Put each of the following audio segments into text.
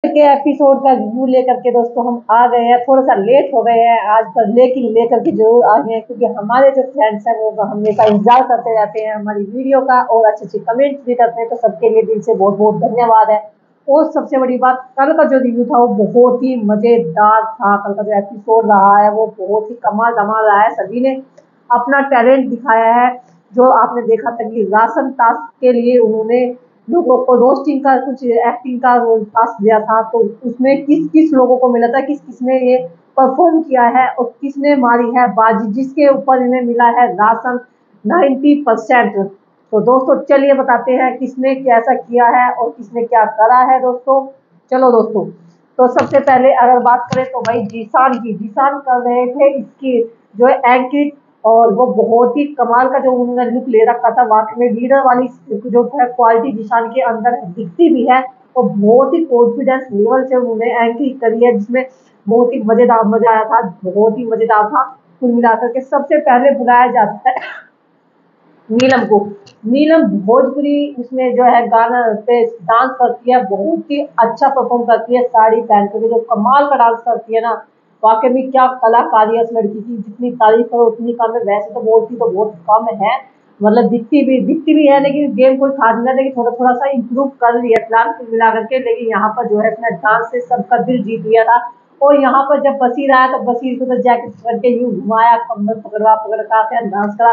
के एपिसोड का रिव्यू लेकर के दोस्तों हम आ गए हैं। थोड़ा सा लेट हो गए हैं आज, पर लेकिन लेकर के जरूर आ गए हैं, क्योंकि हमारे जो फ्रेंड्स हैं वो हमेशा इंतजार करते रहते हैं हमारी वीडियो का और अच्छे अच्छे कमेंट्स भी करते हैं, तो सबके लिए दिल से बहुत बहुत धन्यवाद है। और सबसे बड़ी बात, कल का जो रिव्यू था वो बहुत ही मजेदार था। कल का जो एपिसोड रहा है वो बहुत ही कमाल धमाल रहा है। सभी ने अपना टैलेंट दिखाया है। जो आपने देखा था कि राशन टास्क के लिए उन्होंने लोगों को रोस्टिंग का कुछ एक्टिंग का रोल टास्क दिया था, तो उसमें किस किस लोगों को मिला था, किस किसने ये परफॉर्म किया है और किसने मारी है बाजी, जिसके ऊपर इन्हें मिला है राशन 90%। तो दोस्तों चलिए बताते हैं किसने कैसा किया है और किसने क्या करा है दोस्तों। चलो दोस्तों, तो सबसे पहले अगर बात करें तो भाई जीशान की, जीशान कर रहे थे इसकी जो है एंकरिंग, और वो बहुत ही कमाल का जो उन्होंने लुक ले रखा था। वाकई में लीडर वाली जो है क्वालिटी जिशान के अंदर दिखती भी है, और बहुत ही कॉन्फिडेंस लेवल से उन्होंने एंकरिंग करी है, जिसमें बहुत ही मजेदार मजा आया था, बहुत ही मजेदार था। कुल मिलाकर के सबसे पहले बुलाया जाता है नीलम को। नीलम भोजपुरी उसमें जो है गाना पे डांस करती है, बहुत ही अच्छा परफॉर्म करती है साड़ी पहन करके, जो कमाल का डांस करती है ना। वाकई में क्या कलाकारी है उस लड़की की, जितनी तारीफ करो उतनी कम है। वैसे तो बोलती तो बहुत कम है, मतलब दिखती भी है, लेकिन गेम कोई खास नहीं है, लेकिन थोड़ा थोड़ा सा इम्प्रूव कर लिया फिलहाल कुल मिला करके। लेकिन यहाँ पर जो है अपना डांस से सबका दिल जीत लिया था। और यहाँ पर जब बसीर आया तो बसीर को तो जैकेट पकड़ के यूं घुमाया, कमर पकड़ का डांस करा।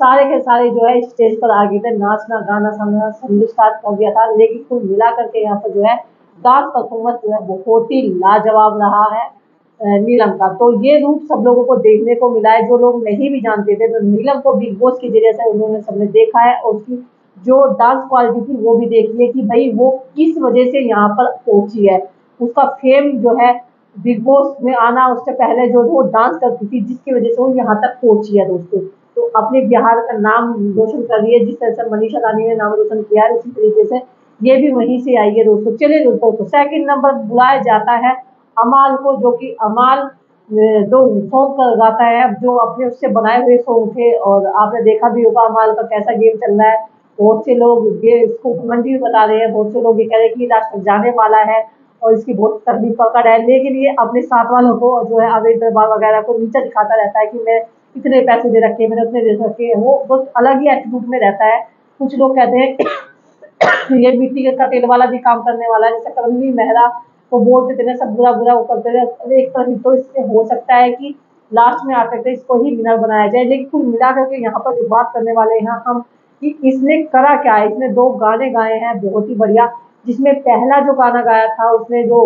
सारे के सारे जो है स्टेज पर आ गए थे, नाचना गाना साना सब स्टार्ट कर दिया था। लेकिन कुल मिला करके यहाँ पर जो है डांस परफॉर्मेंस जो है बहुत ही लाजवाब रहा है नीलम का। तो ये रूप सब लोगों को देखने को मिला है, जो लोग नहीं भी जानते थे, तो नीलम को बिग बॉस के जरिए से उन्होंने सबने देखा है, और उसकी जो डांस क्वालिटी थी वो भी देखी है कि भाई वो किस वजह से यहाँ पर पहुंची है। उसका फेम जो है बिग बॉस में आना उससे पहले जो वो डांस करती थी, जिसकी वजह से वो यहाँ तक पहुंची है दोस्तों। तो अपने बिहार का नाम रोशन कर रही है, जिस तरह से मनीषा रानी ने नाम रोशन किया है, उसी तरीके से ये भी वहीं से आई है दोस्तों। चलिए दोस्तों, तो सेकंड नंबर बुलाया जाता है अमाल को, जो कि अमाल जो सॉन्ग गाता है, जो अपने उससे बनाए हुए सॉन्ग थे। और आपने देखा भी होगा अमाल का कैसा गेम चल रहा है। बहुत से लोग ये इसको घमंडी भी बता रहे हैं, बहुत से लोग ये कह रहे हैं कि लास्ट तक जाने वाला है और इसकी बहुत तगड़ी पकड़ है। लेकिन ये अपने साथ वालों को जो है अवैध दरबार वगैरह को नीचा दिखाता रहता है कि मैं इतने पैसे दे रखे हैं, मैंने उतने दे रखे हैं। वो बहुत अलग ही एटीट्यूड में रहता है। कुछ लोग कहते हैं ये मिट्टी का तेल वाला भी काम करने वाला है, जैसे करणवीर मेहरा को बोलते थे ना, सब बुरा बुरा वो करते थे। एक तरह तो इससे हो सकता है कि लास्ट में आकर के इसको ही विनर बनाया जाए। लेकिन कुल मिला करके यहाँ पर जो बात करने वाले हैं हम, कि इसने करा क्या है। इसने 2 गाने गाए हैं बहुत ही बढ़िया, जिसमें पहला जो गाना गाया था उसने जो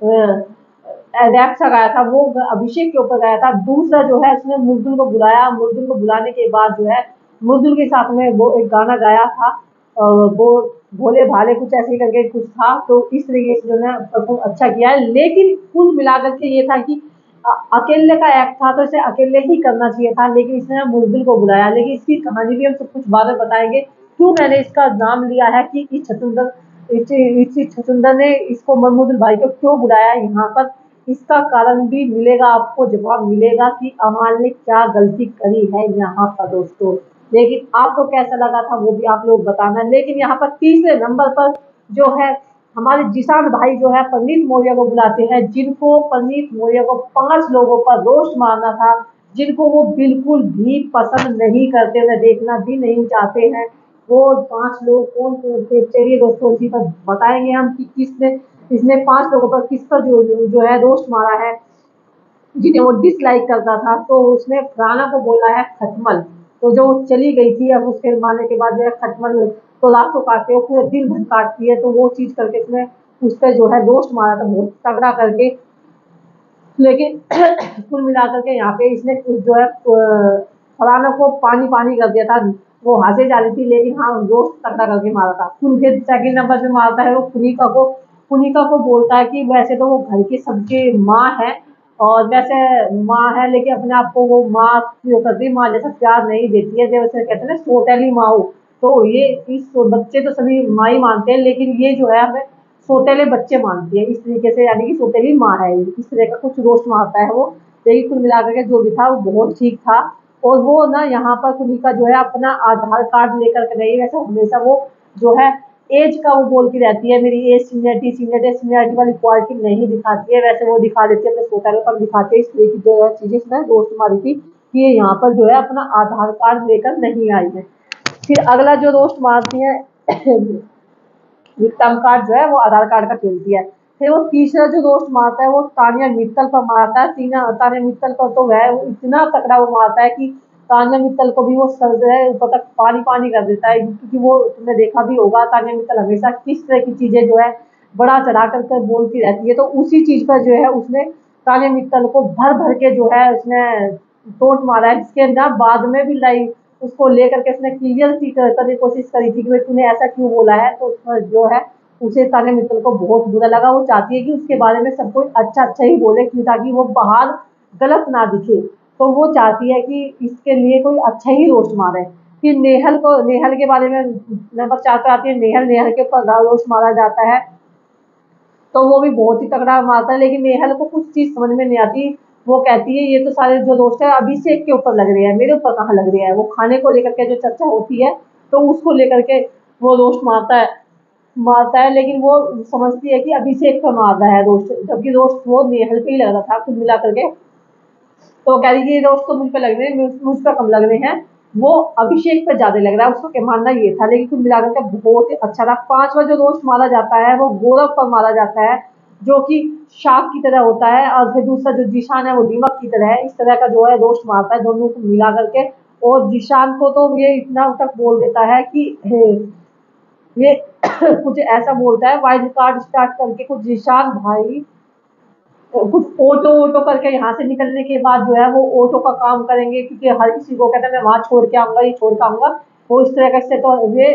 रैप सा गाया था वो अभिषेक के ऊपर गाया था। दूसरा जो है उसने मुर्दुल को बुलाया, मुर्दुल को बुलाने के बाद जो है मुर्दुल के साथ में वो एक गाना गाया था, वो भोले भाले कुछ ऐसे करके कुछ था। तो इस तरीके से जो है परफॉर्म अच्छा किया है। लेकिन कुल मिलाकर के ये था कि अकेले का एक्ट था, तो इसे अकेले ही करना चाहिए था, लेकिन इसने मुर्दुल को बुलाया। लेकिन इसकी कहानी भी हम सब कुछ बाद में बताएंगे, क्यों मैंने इसका नाम लिया है कि इस छछुंदर ने इसको मुर्दुल भाई को क्यों बुलाया यहाँ पर। इसका कारण भी मिलेगा, आपको जवाब मिलेगा कि अमाल ने क्या गलती करी है यहाँ पर दोस्तों। लेकिन आपको कैसा लगा था वो भी आप लोग बताना। लेकिन यहाँ पर तीसरे नंबर पर जो है हमारे जिशान भाई जो है परनीत मौर्य को बुलाते हैं, जिनको परनीत मौर्य को 5 लोगों पर रोस्ट मारना था, जिनको वो बिल्कुल भी पसंद नहीं करते, उन्हें देखना भी नहीं चाहते हैं। वो 5 लोग कौन कौन थे, चलिए दोस्तों इसी पर बताएंगे हम कि किसने इसने 5 लोगों पर किस पर जो है रोस्ट मारा है, जिन्हें वो डिसलाइक करता था। तो उसने राना को बोला है खटमल। तो जो चली गई थी, अब उसके मारने के बाद जो है खटमल तो लाख को काटते हो पूरे दिल भर काटती है, तो वो चीज करके उसने उस पर जो है रोस्ट मारा था बहुत तगड़ा करके। लेकिन कुल मिलाकर के यहाँ पे इसने जो है फलाना को पानी पानी कर दिया था। वो हंसे जा रही थी, लेकिन हाँ रोस्ट तगड़ा करके मारा था। फिर सेकंड नंबर पे मारता है वो पुनिका को। पुनिका को बोलता है कि वैसे तो वो घर की सबकी माँ है, और वैसे माँ है, लेकिन अपने आप को वो माँ क्यों करती, माँ जैसा प्यार नहीं देती है, जैसे कहते हैं ना सौतेली माँ हो। तो ये इस बच्चे तो सभी माँ ही मानते हैं, लेकिन ये जो है हमें सौतेले बच्चे मानती है, इस तरीके से, यानी कि सौतेली माँ है, इस तरह का कुछ रोस्ट मारता है वो। लेकिन कुल मिलाकर के जो भी था वो बहुत ठीक था। और वो ना यहाँ पर कुनिका जो है अपना आधार कार्ड लेकर के नहीं, वैसे हमेशा वो जो है एज का वो बोलती रहती है, मेरी एज सीनियरिटी सीनियरिटी सीनियरिटी वाली क्वालिटी नहीं दिखाती है, वैसे वो दिखा देती है अपने सोशल पर दिखाती है। इस तरह की जो चीजें इसमें दोस्त मारी थी कि ये यहाँ पर जो है अपना आधार कार्ड लेकर नहीं आई है। फिर अगला जो दोस्त मारती है विक्टिम कार्ड जो है वो आधार कार्ड का खेलती है। फिर वो तीसरा जो दोस्त मारता है वो तानिया मित्तल पर मारता है। तानिया मित्तल पर तो वह इतना तकड़ा वो मारता है कि तानिया मित्तल को भी वो सर जो है ऊपर तक पानी पानी कर देता है, क्योंकि वो तुमने देखा भी होगा तानिया मित्तल हमेशा किस तरह की चीजें जो है बड़ा चढ़ा कर बोलती रहती है। तो उसी चीज पर जो है उसने तानिया मित्तल को भर भर के जो है उसने टोंट मारा है, जिसके अंदर बाद में भी लाई उसको लेकर के उसने क्लियर करने की कोशिश करी थी कि भाई तूने ऐसा क्यों बोला है। तो उसमें जो है उसे तानिया मित्तल को बहुत बुरा लगा। वो चाहती है कि उसके बारे में सब कोई अच्छा अच्छा ही बोले, क्यों, ताकि वो बाहर गलत ना दिखे। तो वो चाहती है कि इसके लिए कोई अच्छा ही रोस्ट मारे। फिर नेहल के बारे में नंबर 4 पर आती है नेहल। नेहल के ऊपर रोस्ट मारा जाता है, तो वो भी बहुत ही तगड़ा मारता है, लेकिन नेहल को कुछ चीज समझ में नहीं आती। वो कहती है ये तो सारे जो दोस्त है अभिषेक के ऊपर लग रहे हैं, मेरे ऊपर कहाँ लग रहे हैं। वो खाने को लेकर के जो चर्चा होती है तो उसको लेकर के वो रोस्ट मारता है, लेकिन वो समझती है कि अभिषेक पर मार रहा है रोस्ट, जबकि रोस्ट वो नेहल पे ही लग रहा था कुल मिला करके। तो कह रही कि रोस्ट तो मुझ पे लग रहे हैं, मुझ पर कम लग रहे हैं, वो अभिषेक पर ज्यादा लग रहा है। उसको क्या मानना ये था, लेकिन कुल मिलाकर के बहुत ही अच्छा था। पांचवा जो रोस्ट मारा जाता है वो गौरव पर मारा जाता है, जो कि शार्क की तरह होता है, और फिर दूसरा जो जीशान है वो दीमक की तरह है। इस तरह का जो है रोस्ट मारता है दोनों को मिला करके। और जीशान को तो ये इतना तक बोल देता है कि ये कुछ ऐसा बोलता है वाइल्ड कार्ड स्टार्ट करके कुछ, जीशान भाई कुछ ऑटो ऑटो करके यहाँ से निकलने के बाद जो है वो ऑटो का काम करेंगे, क्योंकि हर किसी को कहता है मैं वहां छोड़ के आऊंगा, ये छोड़ के आऊंगा। वो इस तरह से तो ये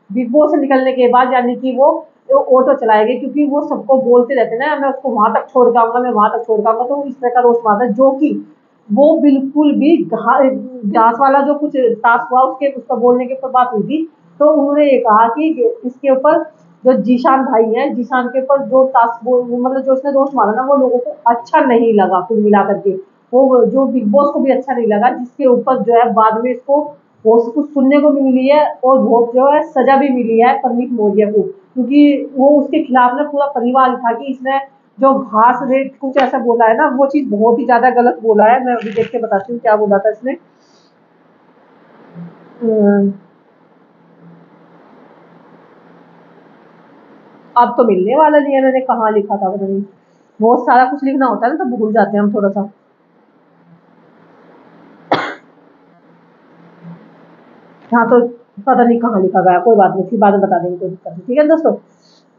बिग बॉस से निकलने के बाद यानी कि वो ऑटो चलाएंगे, क्योंकि वो सबको बोलते रहते ना मैं उसको वहां तक छोड़ के आऊंगा, मैं वहां तक छोड़ के आऊंगा। तो इस तरह का रोस्ट मारता है, जो कि वो बिल्कुल भी घास वाला जो कुछ टास्क हुआ उसके उसका बोलने के ऊपर बात हुई थी। तो उन्होंने ये कहा कि इसके ऊपर जो जीशान भाई है, जीशान के ऊपर जो टास्क मतलब जो उसने दोस्त मारा ना वो लोगों को अच्छा नहीं लगा कुल मिलाकर के। वो जो बिग बॉस को भी अच्छा नहीं लगा, जिसके ऊपर जो है बाद में इसको बहुत कुछ सुनने को भी मिली है और बहुत जो है सजा भी मिली है पंडित मौर्य को, क्योंकि वो उसके खिलाफ ना पूरा परिवार था कि इसने जो घास रेट कुछ ऐसा बोला है ना, वो चीज बहुत ही ज्यादा गलत बोला है। मैं अभी देख के बताती हूँ क्या बोला था इसने। अब तो मिलने वाला नहीं है, मैंने कहाँ लिखा था पता नहीं। बहुत सारा कुछ लिखना होता है ना तो भूल जाते हैं हम थोड़ा सा। हाँ तो पता नहीं कहाँ लिखा गया, कोई बात नहीं, फिर बाद में बता देंगे, कोई दिक्कत नहीं। ठीक है दोस्तों,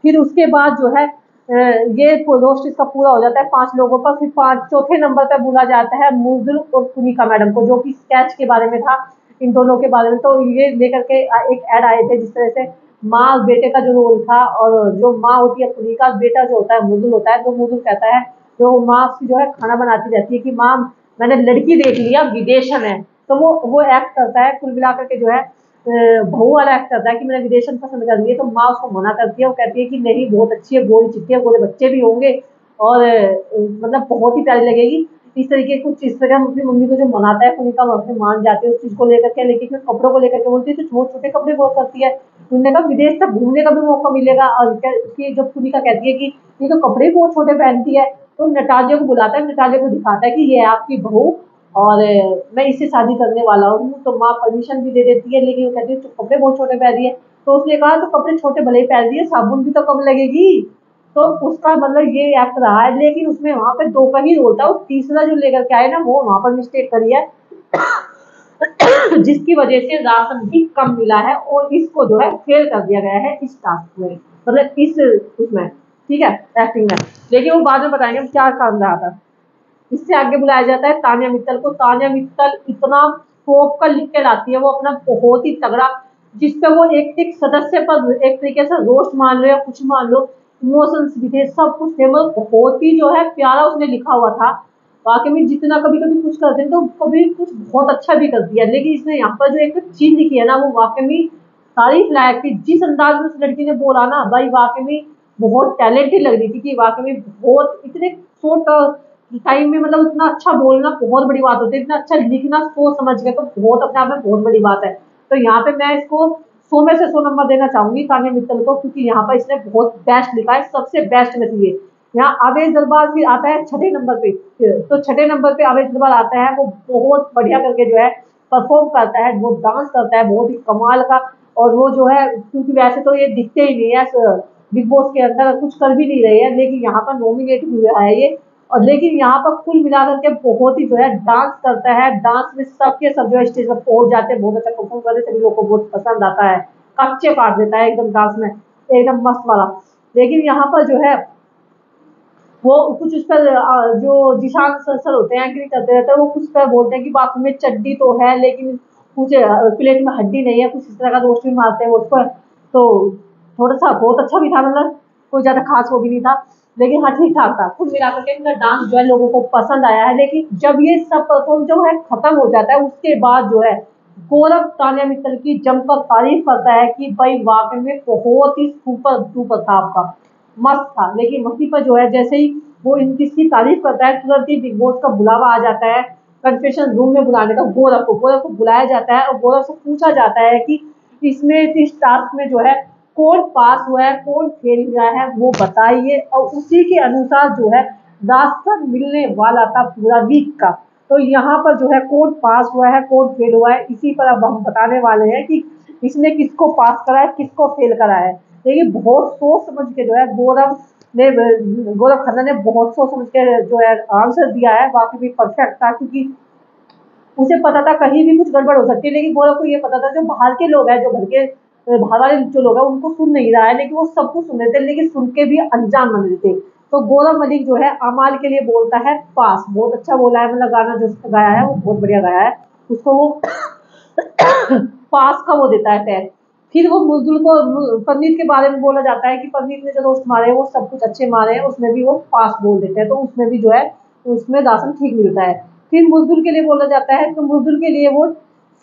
फिर उसके बाद जो है ये रोस्ट इसका पूरा हो जाता है 5 लोगों पर। फिर चौथे नंबर पर बुला जाता है मुर्दुल और पुनिका मैडम को, जो कि स्केच के बारे में था, इन दोनों के बारे में। तो ये लेकर के एक ऐड आए थे जिस तरह से माँ बेटे का जो रोल था, और जो माँ होती है पुनिका, बेटा जो होता है मुर्दुल होता है। तो मुर्दुल कहता है, जो माँ जो है खाना बनाती रहती है कि माँ मैंने लड़की देख लिया विदेशम है। तो वो एक्ट करता है कुल मिलाकर के जो है बहू वाला एक्ट करता है कि मैंने विदेशम पसंद कर लिए। तो माँ उसको मना करती है, वो कहती है कि नहीं बहुत अच्छी है, गोरी चिट्टी है, गोरे बच्चे भी होंगे और मतलब बहुत ही प्यारी लगेगी। इस तरीके कुछ इस तरह अपनी मम्मी को जो मनाता है पुनिका, वो अपने मान जाती है उस चीज को लेकर के। लेकिन फिर कपड़ों को लेकर के बोलती है तो छोटे छोटे कपड़े बहुत करती है, उन्होंने कहा विदेश तक घूमने का भी मौका मिलेगा। और उसकी जो पुनिका कहती है कि ये तो कपड़े बहुत छोटे पहनती है। तो नटालिया को बुलाता है, नटालिया को दिखाता है कि ये आपकी बहू और मैं इससे शादी करने वाला हूँ। तो माँ परमिशन भी दे देती है, लेकिन वो कहती है कपड़े बहुत छोटे पहन दिए। तो उसने कहा तो कपड़े छोटे भले ही पहन दिए, साबुन भी तो कम लगेगी। तो उसका मतलब ये एक्ट रहा है, लेकिन उसमें वहां पे 2 का ही रोल था। वो तीसरा जो लेकर के आए ना वो वहां पर मिस्टेक करी है जिसकी वजह से राशन भी कम मिला है और इसको जो है फेल कर दिया गया है इस टास्क में, मतलब इस उसमें, ठीक है, एक्टिंग में। लेकिन वो बाद में बताएंगे क्या काम रहा था। इससे आगे बुलाया जाता है तानिया मित्तल को। तानिया मित्तल इतना टॉप का लिख के लाती है, वो अपना बहुत ही तगड़ा, जिसपे वो एक एक सदस्य पर एक तरीके से रोस्ट मान लो या कुछ मान लो, इमोशंस भी थे, सब कुछ थे, मतलब बहुत ही जो है प्यारा उसने लिखा हुआ था। वाकई में जितना कभी कभी कुछ करते हैं तो कभी कुछ बहुत अच्छा भी कर दिया, लेकिन इसने यहाँ पर जो एक चीज लिखी है ना वो वाकई में तारीफ लायक थी। जिस अंदाज में उस लड़की ने बोला ना भाई, वाकई में बहुत टैलेंटेड लग रही थी कि वाकई में बहुत इतने शॉर्ट टाइम में मतलब इतना अच्छा बोलना बहुत बड़ी बात होती है, इतना अच्छा लिखना सोच समझ के तो बहुत अपने आप में बहुत बड़ी बात है। तो यहाँ पे मैं इसको 100 में से 100 नंबर देना चाहूंगी तान्या मित्तल को, क्योंकि यहाँ पर इसने बहुत बेस्ट लिखा है, सबसे बेस्ट में ये। यहाँ आवेश दरबार भी आता है 6ठे नंबर पे, तो 6ठे नंबर पे आवेश दरबार आता है, वो बहुत बढ़िया करके जो है परफॉर्म करता है, वो डांस करता है बहुत ही कमाल का। और वो जो है, क्योंकि वैसे तो ये दिखते ही नहीं है बिग बॉस के अंदर, कुछ कर भी नहीं रहे हैं, लेकिन यहाँ पर नॉमिनेट हुआ है ये। और लेकिन यहाँ पर कुल मिलाकर के बहुत ही जो है डांस करता है, डांस में सबके सब जो है स्टेज पर पहुंच जाते हैं, बहुत अच्छा परफॉर्म करते हैं, सभी लोगों को बहुत पसंद आता है, कच्चे काट देता है एकदम डांस में, एकदम मस्त वाला। लेकिन यहाँ पर जो है वो कुछ उस पर जो जिशान सर होते हैं, एंकरिंग करते रहते हैं, वो कुछ पर बोलते हैं कि बाथरूम में चड्डी तो है लेकिन कुछ प्लेट में हड्डी नहीं है, कुछ इस तरह का दोष भी मारते हैं उसको। तो थोड़ा सा बहुत अच्छा भी था, मतलब कोई ज्यादा खास वो भी नहीं था, लेकिन हाँ ठीक ठाक था। कुल मिलाकर के इनका डांस जो है लोगों को पसंद आया है। लेकिन जब ये सब परफॉर्म जो है खत्म हो जाता है, उसके बाद जो है गौरव तान्या मित्तल की जमकर तारीफ करता है कि भाई वाकई में बहुत ही सुपर डुपर था आपका, मस्त था। लेकिन वहीं पर जो है जैसे ही वो इनकी इसकी तारीफ करता है, तुरंत ही बिग बॉस का बुलावा आ जाता है, कन्फेशन रूम में बुलाने का। गौरव को बुलाया जाता है और गौरव से पूछा जाता है कि इसमें इस टास्क में जो है कौन पास हुआ है कौन फेल हुआ है वो बताइए। और उसी के अनुसार जो है राशन मिलने वाला था पूरा वीक का। तो यहाँ पर जो है कौन पास हुआ है कौन फेल हुआ है, इसी पर अब हम बताने वाले हैं कि इसने किसको पास करा है किसको फेल करा है। देखिए बहुत सोच समझ के जो है गौरव खन्ना ने बहुत सोच समझ के जो है आंसर दिया है, वाकई भी परफेक्ट था, क्योंकि उसे पता था कहीं भी कुछ गड़बड़ हो सकती है। लेकिन गौरव को ये पता था जो बाहर के लोग हैं, जो घर के बाहर वाले जो लोग हैं उनको सुन नहीं रहा है, लेकिन वो सब कुछ सुन रहे थे, लेकिन सुन के भी अनजान बन रहे थे। तो गौरव मलिक जो है अमाल के लिए बोलता है पास, बहुत अच्छा बोला है, मतलब गाना जो उसने गाया है वो बहुत बढ़िया गाया है, उसको वो पास का वो देता है टैग। फिर वो मुजदुल को परनीत के बारे में बोला जाता है कि परनीत ने जो दोस्त मारे वो सब कुछ अच्छे मारे हैं, उसमें भी वो पास बोल देते हैं, तो उसमें भी जो है उसमें राशन ठीक मिलता है। फिर मुजदुल के लिए बोला जाता है, तो मुजदुल के लिए वो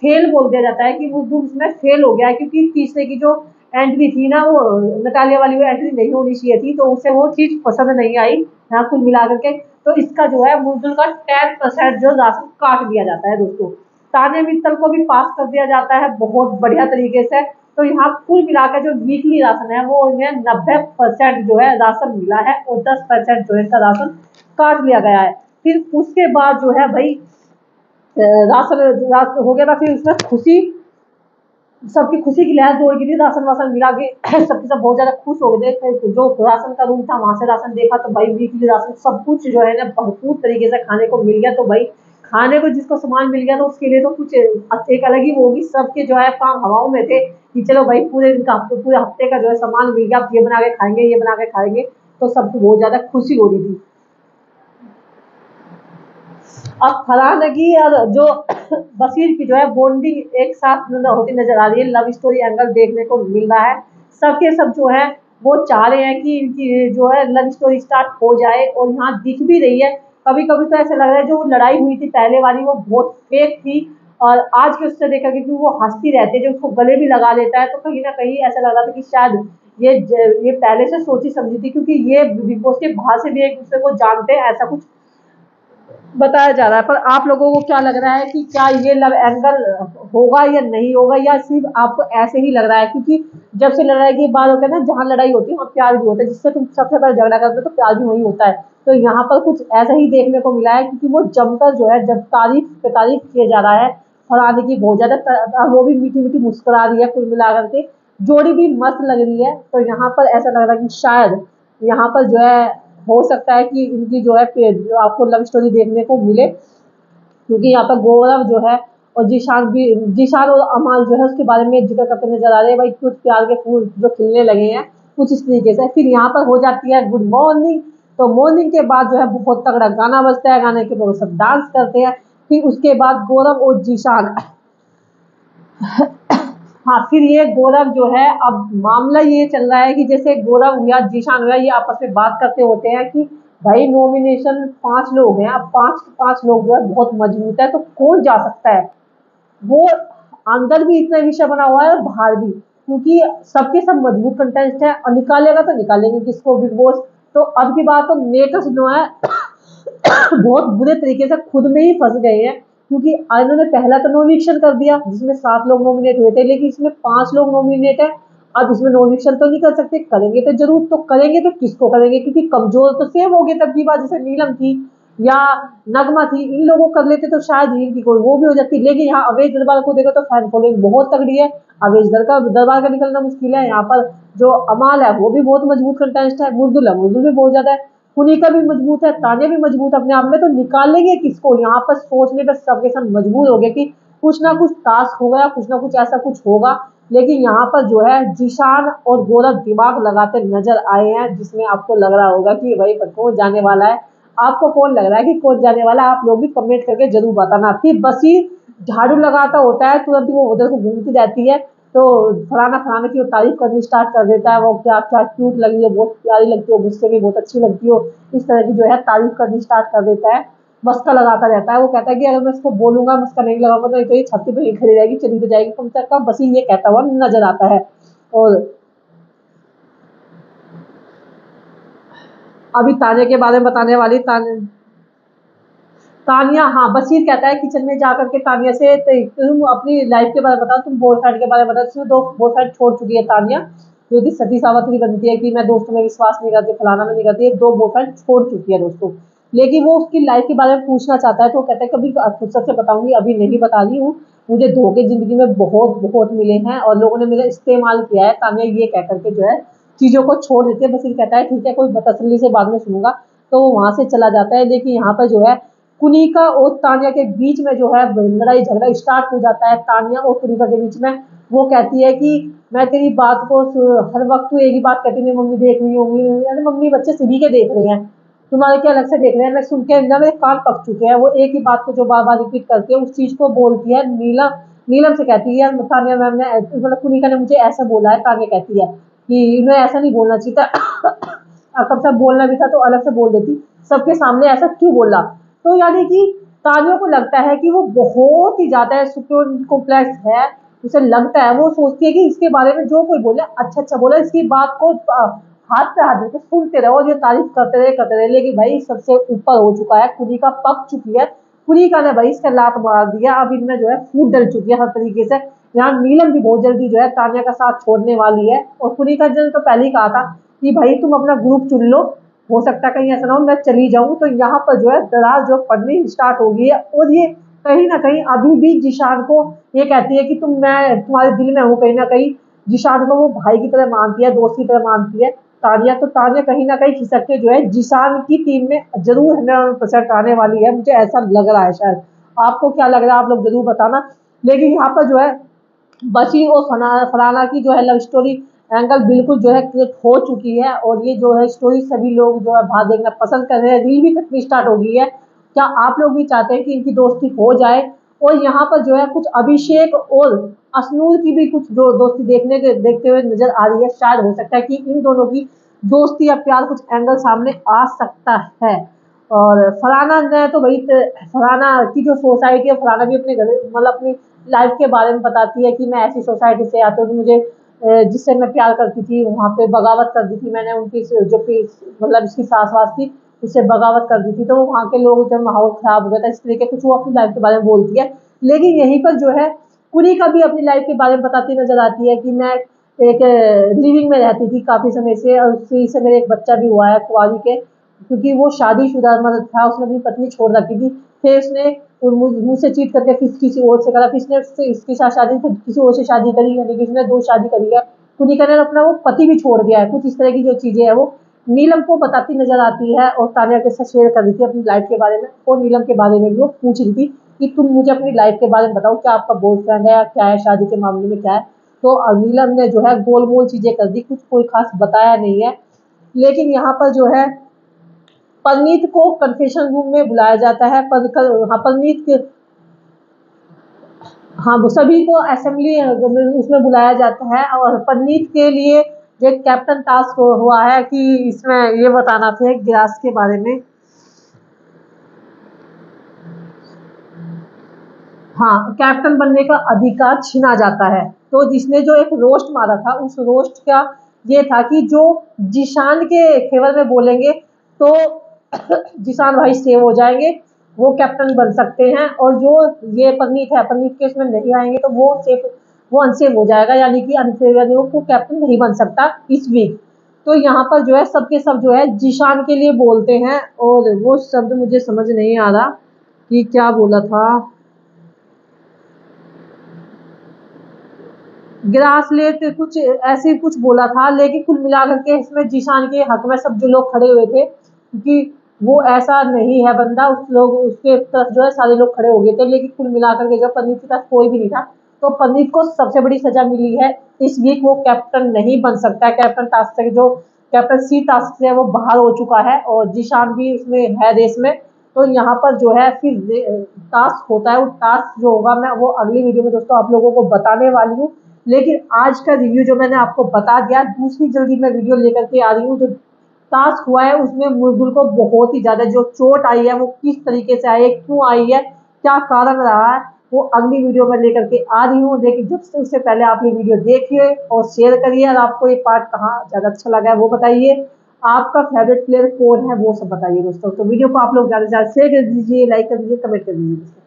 फेल बोल दिया जाता है कि मुजदुल उसमें फेल हो गया है, क्योंकि तीसरे की जो एंट्री थी ना, वो नटालिया वाली वो एंट्री नहीं होनी चाहिए थी, तो उसे वो चीज पसंद नहीं आई। यहाँ कुल मिलाकर के तो इसका जो है मुजदुल का 10% जो राशन काट दिया जाता है दोस्तों। तान्या मित्तल को भी पास कर दिया जाता है बहुत बढ़िया तरीके से। तो यहाँ कुल मिलाकर जो वीकली राशन है वो इन्हें 90% जो है राशन मिला है और 10% जो है इनका राशन काट लिया गया है। फिर उसके बाद जो है भाई राशन हो गया था, फिर उसमें खुशी, सबकी खुशी की लहर दौड़ गई थी, राशन वासन मिला के सबके सब बहुत ज्यादा खुश हो गए थे। जो राशन का रूम था वहां से राशन देखा तो भाई वीकली राशन सब कुछ जो है ना भरपूर तरीके से खाने को मिल गया। तो भाई खाने को जिसको सामान मिल गया तो उसके लिए तो कुछ एक अलग ही होगी। सबके जो है काम हवाओं में थे कि चलो भाई पूरे दिन का पूरे हफ्ते का जो है सामान मिल गया, ये बना के खाएंगे ये बना के खाएंगे, तो सबको बहुत ज्यादा खुशी हो रही थी। अब फरहानगी और जो बशीर की जो है बॉन्डिंग एक साथ होती नजर आ रही है, लव स्टोरी एंगल देखने को मिल रहा है। सबके सब जो है वो चाह रहे हैं कि इनकी जो है लव स्टोरी स्टार्ट हो जाए, और यहाँ दिख भी रही है। कभी कभी तो ऐसा लग रहा है जो लड़ाई हुई थी पहले वाली वो बहुत फेक थी, और आज के उससे देखा क्योंकि वो हंसती रहती है, जो उसको गले भी लगा लेता है, तो कहीं ना कहीं ऐसा लग रहा था कि शायद ये पहले से सोची समझी थी, क्योंकि ये बिग बॉस के बाहर से भी एक दूसरे को जानते हैं, ऐसा कुछ बताया जा रहा है। पर आप लोगों को क्या लग रहा है कि क्या ये लव एंगल होगा या नहीं होगा, या सिर्फ आपको ऐसे ही लग रहा है? क्योंकि जब से लड़ाई की बात होती है ना, जहाँ लड़ाई होती है वहाँ प्यार भी होता है, जिससे तुम सबसे पहले झगड़ा करते हो तो प्यार भी वही होता है। तो यहाँ पर कुछ ऐसा ही देखने को मिला है, क्योंकि वो जमकर जो है जब तारीफ पे तारीफ किया जा रहा है फरहान की बहुत ज्यादा, वो भी मीठी मीठी मुस्कुरा रही है, कुल मिलाकर के जोड़ी भी मस्त लग रही है। तो यहाँ पर ऐसा लग रहा है कि शायद यहाँ पर जो है हो सकता है कि इनकी जो है जो आपको लव स्टोरी देखने को मिले, क्योंकि यहाँ पर गौरव जो है और जीशान और अमाल जो है उसके बारे में जिक्र करते नजर आ रहे हैं, भाई कुछ प्यार के फूल जो खिलने लगे हैं कुछ इस तरीके से। फिर यहाँ पर हो जाती है गुड मॉर्निंग, तो मॉर्निंग के बाद जो है बहुत तगड़ा गाना बजता है, गाने के बाद सब डांस करते हैं। फिर उसके बाद गौरव और जीशान हाँ, फिर ये गौरव जो है, अब मामला ये चल रहा है कि जैसे गौरव या जीशान हुआ ये आपस में बात करते होते हैं कि भाई नॉमिनेशन 5 लोग हैं, अब 5 लोग जो है बहुत मजबूत है, तो कौन जा सकता है। वो अंदर भी इतना विषय बना हुआ है और बाहर भी, क्योंकि सबके सब मजबूत कंटेंट है, और निकालेगा तो निकालेंगे किसको बिग बॉस। तो अब की बात तो मेकर्स जो है बहुत बुरे तरीके से खुद में ही फंस गए हैं, क्योंकि इन्होंने पहला तो नोमिनेशन कर दिया जिसमें 7 लोग नॉमिनेट हुए थे, लेकिन इसमें 5 लोग नॉमिनेट है। अब इसमें नोमिनेशन तो नहीं कर सकते, करेंगे तो जरूर, तो करेंगे तो किसको करेंगे, क्योंकि कमजोर तो सेम हो गए तब की बात, जैसे नीलम थी या नगमा थी, इन लोगों को कर लेते तो शायद इनकी कोई वो भी हो जाती। लेकिन यहाँ अवेश दरबार को देखो तो फैन फॉलोइंग बहुत तगड़ी है। अवेश दरबार का निकलना मुश्किल है। यहाँ पर जो अमाल है वो भी बहुत मजबूत कंटेस्ट है, मुर्दुल भी बहुत ज्यादा है, कुनिका भी मजबूत है, तानिया भी मजबूत है अपने आप में। तो निकालेंगे किसको, यहाँ पर सोचने पर सबके सब मजबूर हो गए कि कुछ ना कुछ टास्क होगा, कुछ ना कुछ ऐसा कुछ होगा। लेकिन यहाँ पर जो है जिशान और गौरव दिमाग लगाते नजर आए हैं, जिसमें आपको लग रहा होगा कि भाई कौन जाने वाला है। आपको कौन लग रहा है कि कौन जाने वाला है, आप लोग भी कमेंट करके जरूर बताना। फिर बसीर झाड़ू लगाता होता है, तुरंत ही वो उधर को घूमती रहती है, तो फलाना फलाने की वो तारीफ करनी स्टार्ट कर देता है, वो क्या क्या क्यूट लगी है, बहुत प्यारी लगती हो, गुस्से में बहुत अच्छी लगती हो, इस तरह की जो है तारीफ करनी स्टार्ट कर देता है। मस्का लगाता रहता है। वो कहता है कि अगर मैं इसको बोलूंगा, मस्का नहीं लगाऊंगा तो ये छत्ती पे ही खड़ी रहेगी, चली तो जाएगी कम से कम, बस ये कहता हुआ नजर आता है। और अभी तानिया के बारे में बताने वाली, तानिया, हाँ, बशीर कहता है किचन में जाकर के तानिया से, तुम अपनी लाइफ के बारे में बताओ, तुम बॉयफ्रेंड के बारे में बताओ। उसमें 2 बॉयफ्रेंड छोड़ चुकी है तानिया, जो कि सती सावित्री बनती है कि मैं दोस्तों में विश्वास नहीं करती, फलाना में नहीं करती, 2 बॉयफ्रेंड छोड़ चुकी है दोस्तों। लेकिन वो उसकी लाइफ के बारे में पूछना चाहता है, तो कहता है कभी फुर्सत से बताऊंगी, अभी नहीं बता रही हूँ। मुझे धोखे जिंदगी में बहुत बहुत मिले हैं और लोगों ने मेरा इस्तेमाल किया है। तानिया ये कह करके जो है चीजों को छोड़ देती है। बशीर कहता है ठीक है, कोई तसल्ली से बाद में सुनूंगा, तो वो वहां से चला जाता है। लेकिन यहाँ पर जो है कुनिका और तानिया के बीच में जो है लड़ाई झगड़ा स्टार्ट हो जाता है। तानिया और कुनिका के बीच में, वो कहती है कि मैं तेरी बात को हर वक्त तू एक ही बात कहती है, मम्मी देख रही होंगी, अरे मम्मी बच्चे सभी के देख रहे हैं, तुम्हारे क्या अलग से देख रहे हैं, मैं सुन के ना मेरे कान पक चुके हैं। वो एक ही बात को जो बार बार रिपीट करके उस चीज को बोलती है। नीलम से कहती है तानिया मैम ने, मतलब कुनिका ने मुझे ऐसा बोला है। तानिया कहती है कि इन्हें ऐसा नहीं बोलना चाहिए था, कब से बोलना भी था तो अलग से बोल देती, सबके सामने ऐसा क्यों बोला। तो यानी कि तानिया को लगता है कि वो बहुत ही ज्यादा सुपर कॉम्प्लेक्स है। उसे लगता है, वो सोचती है कि इसके बारे में जो कोई बोले अच्छा अच्छा बोले, इसकी बात को हाथ पे हाथ देके सुनते रहो और ये तारीफ करते रहे। लेकिन भाई सबसे ऊपर हो चुका है, कुनिका पक चुकी है। कुनिका ने भाई इसका लात मार दिया, अब इनमें जो है फूट डल चुकी है हर तरीके से। यहाँ नीलम भी बहुत जल्दी जो है तानिया का साथ छोड़ने वाली है। और कुनिका ने तो पहले ही कहा था कि भाई तुम अपना ग्रुप चुन लो, हो सकता है कहीं ऐसा ना हो मैं चली जाऊं। तो यहाँ पर जो है दरार जो पड़नी स्टार्ट हो गई है। और ये कहीं ना कहीं अभी भी जिशान को ये कहती है कि मैं तुम्हारे दिल में हूँ कहीं ना कहीं। जिशान को वो भाई की तरह मानती है, दोस्त की तरह मानती है तानिया। तो तानिया कहीं ना कहीं खिसक के जो है जिशान की टीम में जरूर 100% आने वाली है, मुझे ऐसा लग रहा है। शायद आपको क्या लग रहा है, आप लोग जरूर बताना। लेकिन यहाँ पर जो है बशीर और फराना की जो है लव स्टोरी एंगल बिल्कुल जो है क्रिएट हो चुकी है। और ये जो है स्टोरी सभी लोग जो है बाहर देखना पसंद कर रहे हैं, रील भी कटनी स्टार्ट हो गई है। क्या आप लोग भी चाहते हैं कि इनकी दोस्ती हो जाए। और यहाँ पर जो है कुछ अभिषेक और अश्नूर की भी कुछ दोस्ती देखते हुए नजर आ रही है। शायद हो सकता है कि इन दोनों की दोस्ती या प्यार कुछ एंगल सामने आ सकता है। और फरहाना ने तो भाई फरहाना की जो सोसाइटी है, फरहाना भी अपने घर मतलब अपनी लाइफ के बारे में बताती है कि मैं ऐसी सोसाइटी से आती हूँ कि मुझे जिससे मैं प्यार करती थी वहाँ पे बगावत कर दी थी मैंने, उनकी जो मतलब इसकी सास वास थी उससे बगावत कर दी थी, तो वहाँ के लोग जब माहौल खराब हो गया था इस तरीके कुछ वो अपनी लाइफ के बारे में बोलती है। लेकिन यहीं पर जो है कुनी का भी अपनी लाइफ के बारे में बताती नजर आती है कि मैं एक लिविंग में रहती थी काफी समय से, और उसी से मेरे एक बच्चा भी हुआ है कुआरी के, क्योंकि वो शादीशुदा मर्द था, उसने अपनी पत्नी छोड़ रखी थी। फिर उसने मुझसे चीट करके फिर किसी और से करा, फिर इसने इसके साथ शादी फिर किसी और से शादी करी, यानी कि उसने 2 शादी करी है। कुनिका ने अपना वो पति भी छोड़ दिया है। कुछ इस तरह की जो चीजें है वो नीलम को बताती नजर आती है और तानिया के साथ शेयर कर रही थी अपनी लाइफ के बारे में। और नीलम के बारे में भी वो पूछ रही थी कि तुम मुझे अपनी लाइफ के बारे में बताओ, क्या आपका बॉयफ्रेंड है या क्या है, शादी के मामले में क्या है। तो नीलम ने जो है गोल मोल चीजें कर दी, कुछ कोई खास बताया नहीं है। लेकिन यहाँ पर जो है परनीत को कन्फेशन रूम में बुलाया जाता है। हाँ, परनीत के, हाँ, वो सभी को असेंबली उसमें बुलाया जाता है। और परनीत के लिए जो कैप्टन टास्क हुआ है कि इसमें ये बताना था गिलास के बारे में। हाँ, कैप्टन बनने का अधिकार छीना जाता है। तो जिसने जो एक रोस्ट मारा था, उस रोस्ट का ये था कि जो जिशान के फेवर में बोलेंगे तो जिशान भाई सेव हो जाएंगे, वो कैप्टन बन सकते हैं, और जो ये परनीत है, परनीत के इसमें नहीं आएंगे तो वो अनसेफ हो जाएगा, यानी कि अनसेफ, यानी वो कैप्टन नहीं बन सकता इस वीक। तो यहाँ पर जो है सबके सब जो है जीशान के लिए बोलते हैं, और वो शब्द मुझे समझ नहीं आ रहा कि क्या बोला था। ग्रासलेट कुछ ऐसे कुछ बोला था, लेकिन कुल मिलाकर के इसमें जीशान के हक में सब जो लोग खड़े हुए थे, क्योंकि वो ऐसा नहीं है बंदा, उस लोग उसके तरफ जो है सारे लोग खड़े हो गए थे, लेकिन कुल मिलाकर के जब पनीत की तरफ कोई भी नहीं था, तो पनीत को सबसे बड़ी सजा मिली है। इस वीक वो कैप्टन नहीं बन सकता है, कैप्टन टास्क से जो कैप्टनसी टास्क से वो बाहर हो चुका है, और जीशान भी उसमें है रेस में। तो यहाँ पर जो है फिर टास्क होता है, वो टास्क जो होगा मैं वो अगली वीडियो में दोस्तों आप लोगों को बताने वाली हूँ। लेकिन आज का रिव्यू जो मैंने आपको बता दिया, दूसरी जल्दी मैं वीडियो लेकर के आ रही हूँ। जो टास्क हुआ है उसमें मुर्दुल को बहुत ही ज्यादा जो चोट आई है, वो किस तरीके से आई है, क्यों आई है, क्या कारण रहा है, वो अगली वीडियो में लेकर के आ रही हूँ। लेकिन जब से उससे पहले आप ये वीडियो देखिए और शेयर करिए, और आपको ये पार्ट कहाँ ज्यादा अच्छा लगा है वो बताइए, आपका फेवरेट प्लेयर कौन है वो सब बताइए दोस्तों। तो वीडियो को आप लोग ज्यादा से ज्यादा शेयर कर दीजिए, लाइक कर दीजिए, कमेंट कर दीजिए।